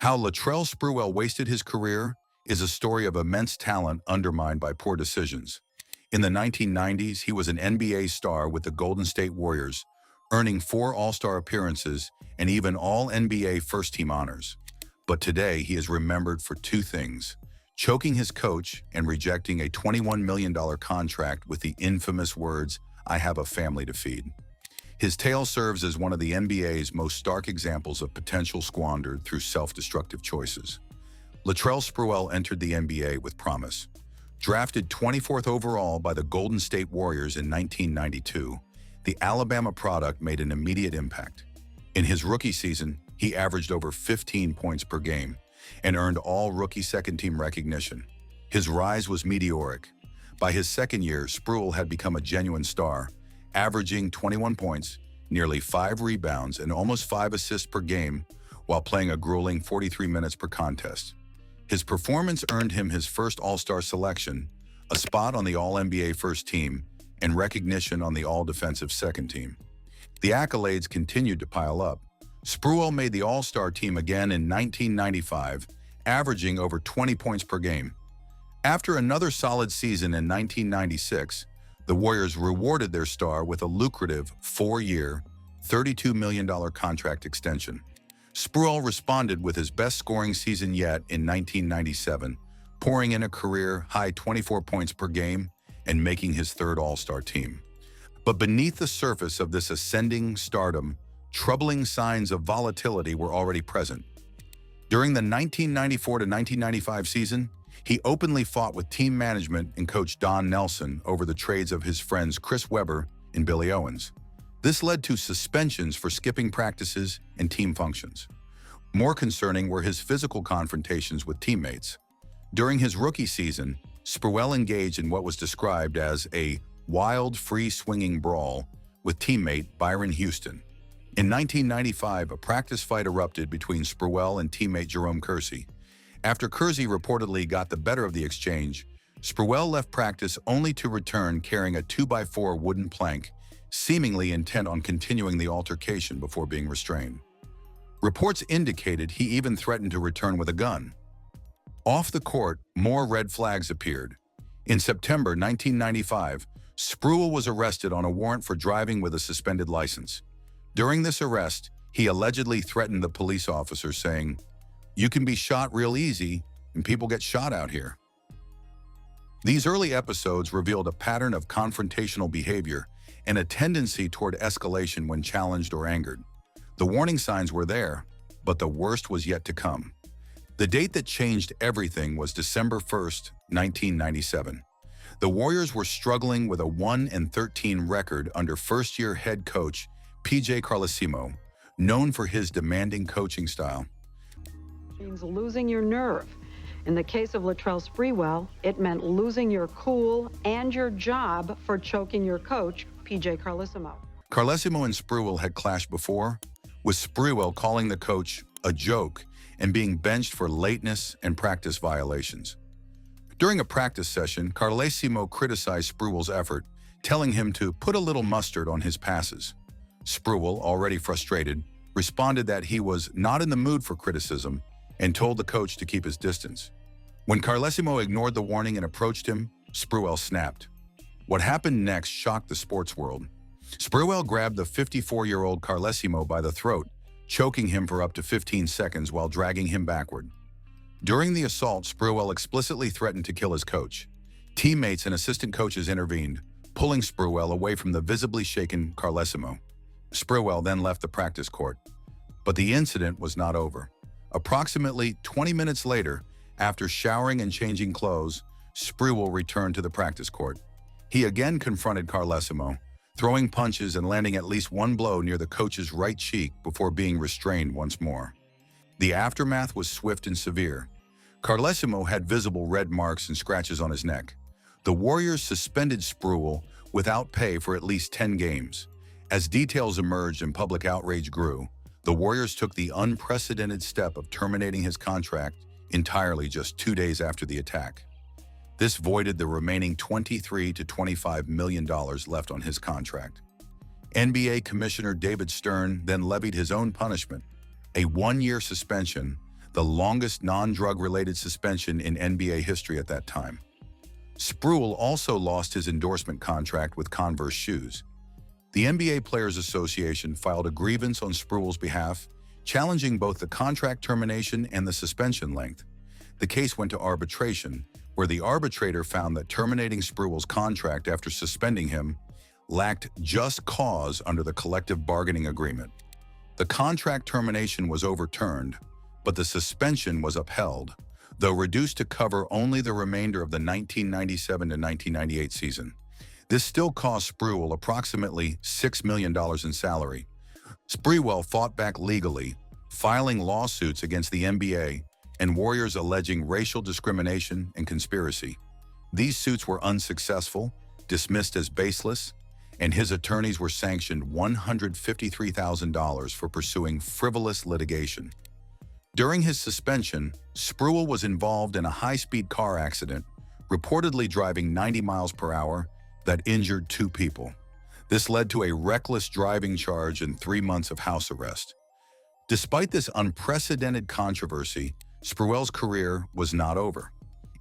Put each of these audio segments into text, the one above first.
How Latrell Sprewell wasted his career is a story of immense talent undermined by poor decisions. In the 1990s, he was an NBA star with the Golden State Warriors, earning 4 All-Star appearances and even All-NBA first-team honors. But today, he is remembered for 2 things: choking his coach and rejecting a $21 million contract with the infamous words, "I have a family to feed." His tale serves as one of the NBA's most stark examples of potential squandered through self-destructive choices. Latrell Sprewell entered the NBA with promise. Drafted 24th overall by the Golden State Warriors in 1992, the Alabama product made an immediate impact. In his rookie season, he averaged over 15 points per game and earned all-rookie second-team recognition. His rise was meteoric. By his second year, Sprewell had become a genuine star, averaging 21 points, nearly 5 rebounds, and almost 5 assists per game while playing a grueling 43 minutes per contest. His performance earned him his first All-Star selection, a spot on the All-NBA first team, and recognition on the All-Defensive second team. The accolades continued to pile up. Sprewell made the All-Star team again in 1995, averaging over 20 points per game. After another solid season in 1996, the Warriors rewarded their star with a lucrative 4-year, $32 million contract extension. Sprewell responded with his best scoring season yet in 1997, pouring in a career-high 24 points per game and making his 3rd All-Star team. But beneath the surface of this ascending stardom, troubling signs of volatility were already present. During the 1994 to 1995 season, he openly fought with team management and coach Don Nelson over the trades of his friends Chris Webber and Billy Owens. This led to suspensions for skipping practices and team functions. More concerning were his physical confrontations with teammates. During his rookie season, Sprewell engaged in what was described as a wild, free-swinging brawl with teammate Byron Houston. In 1995, a practice fight erupted between Sprewell and teammate Jerome Kersey. After Kersey reportedly got the better of the exchange, Sprewell left practice only to return carrying a 2x4 wooden plank, seemingly intent on continuing the altercation before being restrained. Reports indicated he even threatened to return with a gun. Off the court, more red flags appeared. In September 1995, Sprewell was arrested on a warrant for driving with a suspended license. During this arrest, he allegedly threatened the police officer, saying, "You can be shot real easy, and people get shot out here." These early episodes revealed a pattern of confrontational behavior and a tendency toward escalation when challenged or angered. The warning signs were there, but the worst was yet to come. The date that changed everything was December 1st, 1997. The Warriors were struggling with a 1-13 record under first-year head coach PJ Carlesimo, known for his demanding coaching style. Means losing your nerve. In the case of Latrell Sprewell, it meant losing your cool and your job for choking your coach, PJ Carlesimo. Carlesimo and Sprewell had clashed before, with Sprewell calling the coach a joke and being benched for lateness and practice violations. During a practice session, Carlesimo criticized Sprewell's effort, telling him to put a little mustard on his passes. Sprewell, already frustrated, responded that he was not in the mood for criticism and told the coach to keep his distance. When Carlesimo ignored the warning and approached him, Sprewell snapped. What happened next shocked the sports world. Sprewell grabbed the 54-year-old Carlesimo by the throat, choking him for up to 15 seconds while dragging him backward. During the assault, Sprewell explicitly threatened to kill his coach. Teammates and assistant coaches intervened, pulling Sprewell away from the visibly shaken Carlesimo. Sprewell then left the practice court. But the incident was not over. Approximately 20 minutes later, after showering and changing clothes, Sprewell returned to the practice court. He again confronted Carlesimo, throwing punches and landing at least one blow near the coach's right cheek before being restrained once more. The aftermath was swift and severe. Carlesimo had visible red marks and scratches on his neck. The Warriors suspended Sprewell without pay for at least 10 games. As details emerged and public outrage grew, the Warriors took the unprecedented step of terminating his contract entirely just 2 days after the attack. This voided the remaining $23 to $25 million left on his contract. NBA Commissioner David Stern then levied his own punishment, a 1-year suspension, the longest non-drug-related suspension in NBA history at that time. Sprewell also lost his endorsement contract with Converse shoes. The NBA Players Association filed a grievance on Sprewell's behalf, challenging both the contract termination and the suspension length. The case went to arbitration, where the arbitrator found that terminating Sprewell's contract after suspending him lacked just cause under the collective bargaining agreement. The contract termination was overturned, but the suspension was upheld, though reduced to cover only the remainder of the 1997 to 1998 season. This still cost Sprewell approximately $6 million in salary. Sprewell fought back legally, filing lawsuits against the NBA and Warriors alleging racial discrimination and conspiracy. These suits were unsuccessful, dismissed as baseless, and his attorneys were sanctioned $153,000 for pursuing frivolous litigation. During his suspension, Sprewell was involved in a high-speed car accident, reportedly driving 90 miles per hour, that injured 2 people. This led to a reckless driving charge and 3 months of house arrest. Despite this unprecedented controversy, Sprewell's career was not over.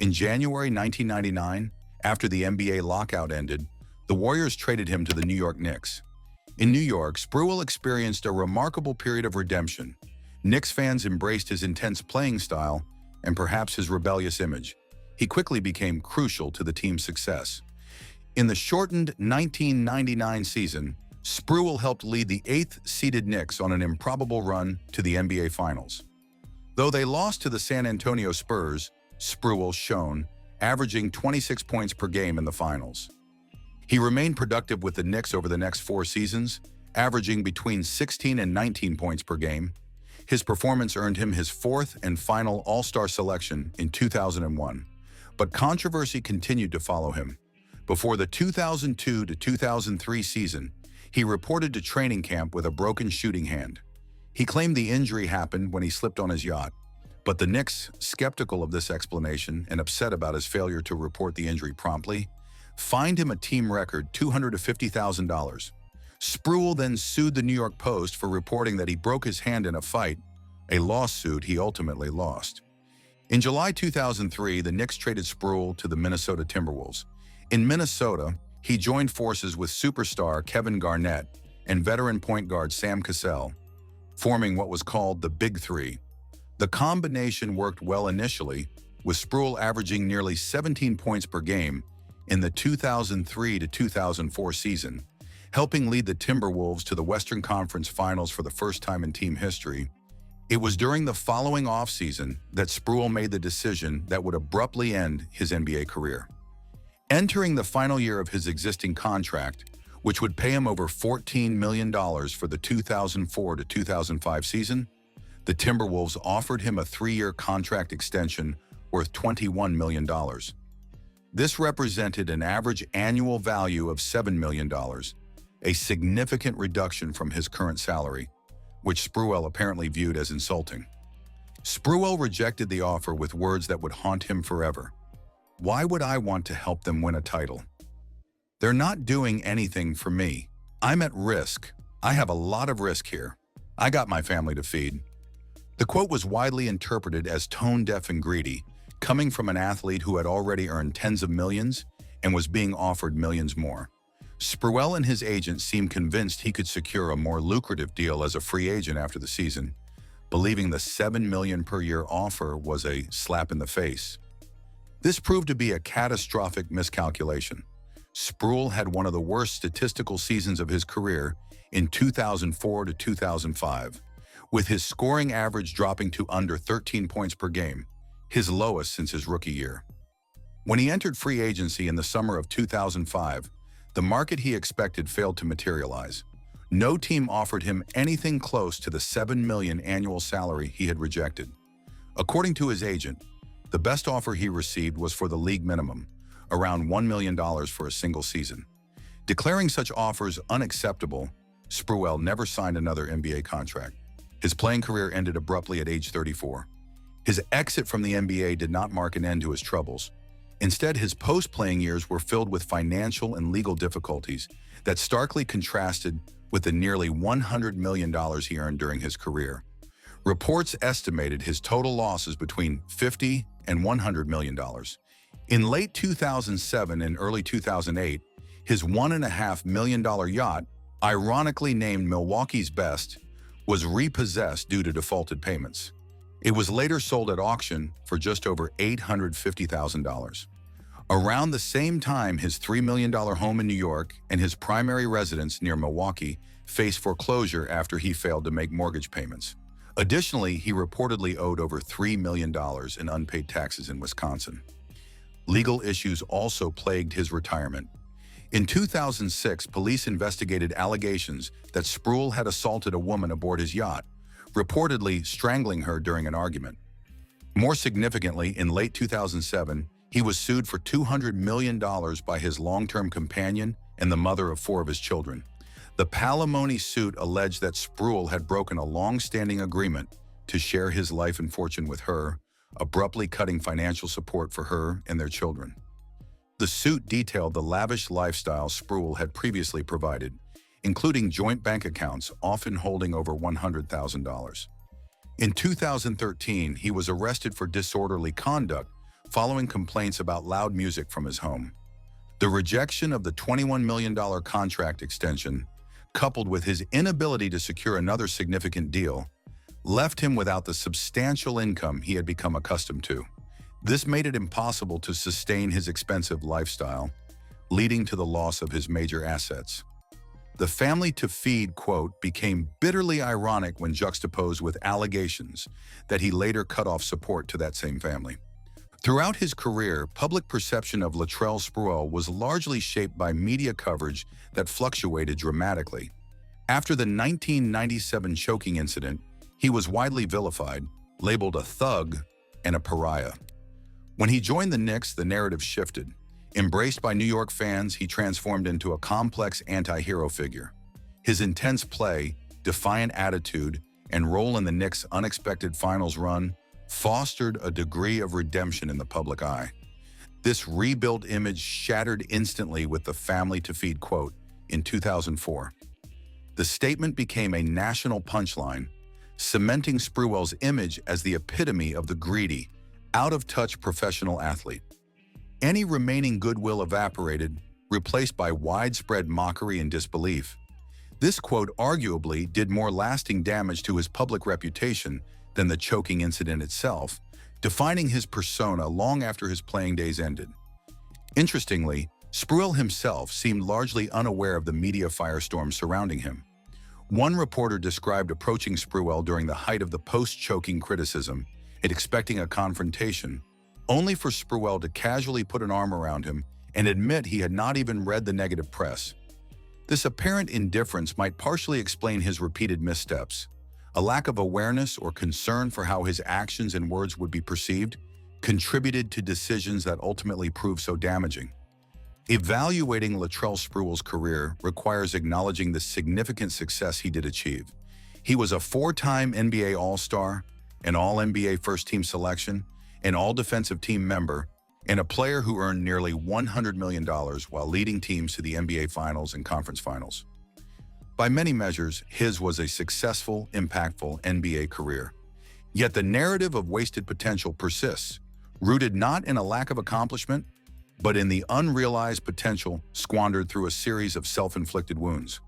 In January 1999, after the NBA lockout ended, the Warriors traded him to the New York Knicks. In New York, Sprewell experienced a remarkable period of redemption. Knicks fans embraced his intense playing style and perhaps his rebellious image. He quickly became crucial to the team's success. In the shortened 1999 season, Sprewell helped lead the 8th-seeded Knicks on an improbable run to the NBA Finals. Though they lost to the San Antonio Spurs, Sprewell shone, averaging 26 points per game in the finals. He remained productive with the Knicks over the next 4 seasons, averaging between 16 and 19 points per game. His performance earned him his 4th and final All-Star selection in 2001, but controversy continued to follow him. Before the 2002 to 2003 season, he reported to training camp with a broken shooting hand. He claimed the injury happened when he slipped on his yacht, but the Knicks, skeptical of this explanation and upset about his failure to report the injury promptly, fined him a team record $250,000. Sprewell then sued the New York Post for reporting that he broke his hand in a fight, a lawsuit he ultimately lost. In July 2003, the Knicks traded Sprewell to the Minnesota Timberwolves. In Minnesota, he joined forces with superstar Kevin Garnett and veteran point guard Sam Cassell, forming what was called the Big Three. The combination worked well initially, with Sprewell averaging nearly 17 points per game in the 2003 to 2004 season, helping lead the Timberwolves to the Western Conference Finals for the first time in team history. It was during the following offseason that Sprewell made the decision that would abruptly end his NBA career. Entering the final year of his existing contract, which would pay him over $14 million for the 2004 to 2005 season, the Timberwolves offered him a 3-year contract extension worth $21 million. This represented an average annual value of $7 million, a significant reduction from his current salary, which Sprewell apparently viewed as insulting. Sprewell rejected the offer with words that would haunt him forever. "Why would I want to help them win a title? They're not doing anything for me. I'm at risk. I have a lot of risk here. I got my family to feed." The quote was widely interpreted as tone-deaf and greedy, coming from an athlete who had already earned tens of millions and was being offered millions more. Sprewell and his agent seemed convinced he could secure a more lucrative deal as a free agent after the season, believing the $7 million per year offer was a slap in the face. This proved to be a catastrophic miscalculation. Sprewell had one of the worst statistical seasons of his career in 2004 to 2005, with his scoring average dropping to under 13 points per game, his lowest since his rookie year. When he entered free agency in the summer of 2005, the market he expected failed to materialize. No team offered him anything close to the $7 million annual salary he had rejected. According to his agent, the best offer he received was for the league minimum, around $1 million for a single season. Declaring such offers unacceptable, Sprewell never signed another NBA contract. His playing career ended abruptly at age 34. His exit from the NBA did not mark an end to his troubles. Instead, his post-playing years were filled with financial and legal difficulties that starkly contrasted with the nearly $100 million he earned during his career. Reports estimated his total losses between $50 and $100 million. In late 2007 and early 2008, his $1.5 million yacht, ironically named Milwaukee's Best, was repossessed due to defaulted payments. It was later sold at auction for just over $850,000. Around the same time, his $3 million home in New York and his primary residence near Milwaukee faced foreclosure after he failed to make mortgage payments. Additionally, he reportedly owed over $3 million in unpaid taxes in Wisconsin. Legal issues also plagued his retirement. In 2006, police investigated allegations that Sprewell had assaulted a woman aboard his yacht, reportedly strangling her during an argument. More significantly, in late 2007, he was sued for $200 million by his long-term companion and the mother of 4 of his children. The palimony suit alleged that Sprewell had broken a long-standing agreement to share his life and fortune with her, abruptly cutting financial support for her and their children. The suit detailed the lavish lifestyle Sprewell had previously provided, including joint bank accounts often holding over $100,000. In 2013, he was arrested for disorderly conduct following complaints about loud music from his home. The rejection of the $21 million contract extension, coupled with his inability to secure another significant deal, left him without the substantial income he had become accustomed to. This made it impossible to sustain his expensive lifestyle, leading to the loss of his major assets. The family to feed quote became bitterly ironic when juxtaposed with allegations that he later cut off support to that same family. Throughout his career, public perception of Latrell Sprewell was largely shaped by media coverage that fluctuated dramatically. After the 1997 choking incident, he was widely vilified, labeled a thug and a pariah. When he joined the Knicks, the narrative shifted. Embraced by New York fans, he transformed into a complex anti-hero figure. His intense play, defiant attitude, and role in the Knicks' unexpected finals run fostered a degree of redemption in the public eye. This rebuilt image shattered instantly with the family to feed quote in 2004. The statement became a national punchline, cementing Sprewell's image as the epitome of the greedy, out-of-touch professional athlete. Any remaining goodwill evaporated, replaced by widespread mockery and disbelief. This quote arguably did more lasting damage to his public reputation than the choking incident itself, defining his persona long after his playing days ended. Interestingly, Sprewell himself seemed largely unaware of the media firestorm surrounding him. One reporter described approaching Sprewell during the height of the post-choking criticism and expecting a confrontation, only for Sprewell to casually put an arm around him and admit he had not even read the negative press. This apparent indifference might partially explain his repeated missteps. A lack of awareness or concern for how his actions and words would be perceived contributed to decisions that ultimately proved so damaging. Evaluating Latrell Sprewell's career requires acknowledging the significant success he did achieve. He was a 4-time NBA All-Star, an All-NBA First-Team selection, an All-Defensive Team member, and a player who earned nearly $100 million while leading teams to the NBA Finals and Conference Finals. By many measures, his was a successful, impactful NBA career. Yet the narrative of wasted potential persists, rooted not in a lack of accomplishment, but in the unrealized potential squandered through a series of self-inflicted wounds.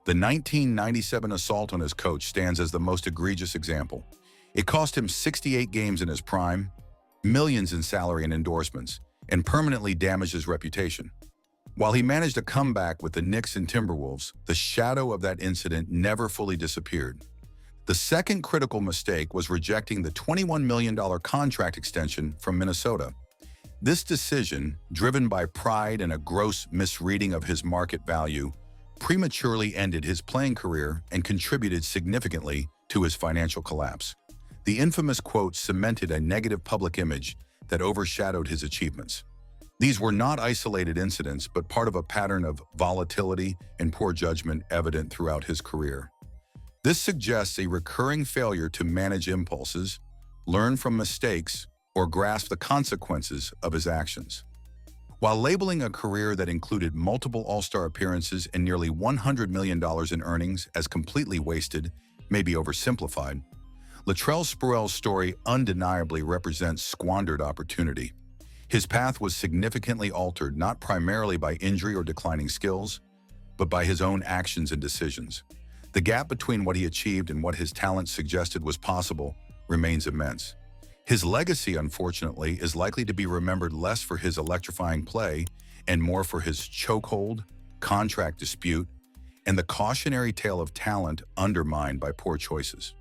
The 1997 assault on his coach stands as the most egregious example. It cost him 68 games in his prime, millions in salary and endorsements, and permanently damaged his reputation. While he managed a comeback with the Knicks and Timberwolves, the shadow of that incident never fully disappeared. The second critical mistake was rejecting the $21 million contract extension from Minnesota. This decision, driven by pride and a gross misreading of his market value, prematurely ended his playing career and contributed significantly to his financial collapse. The infamous quote cemented a negative public image that overshadowed his achievements. These were not isolated incidents, but part of a pattern of volatility and poor judgment evident throughout his career. This suggests a recurring failure to manage impulses, learn from mistakes, or grasp the consequences of his actions. While labeling a career that included multiple All-Star appearances and nearly $100 million in earnings as completely wasted may be oversimplified, Latrell Sprewell's story undeniably represents squandered opportunity. His path was significantly altered not primarily by injury or declining skills, but by his own actions and decisions. The gap between what he achieved and what his talent suggested was possible remains immense. His legacy, unfortunately, is likely to be remembered less for his electrifying play and more for his chokehold, contract dispute, and the cautionary tale of talent undermined by poor choices.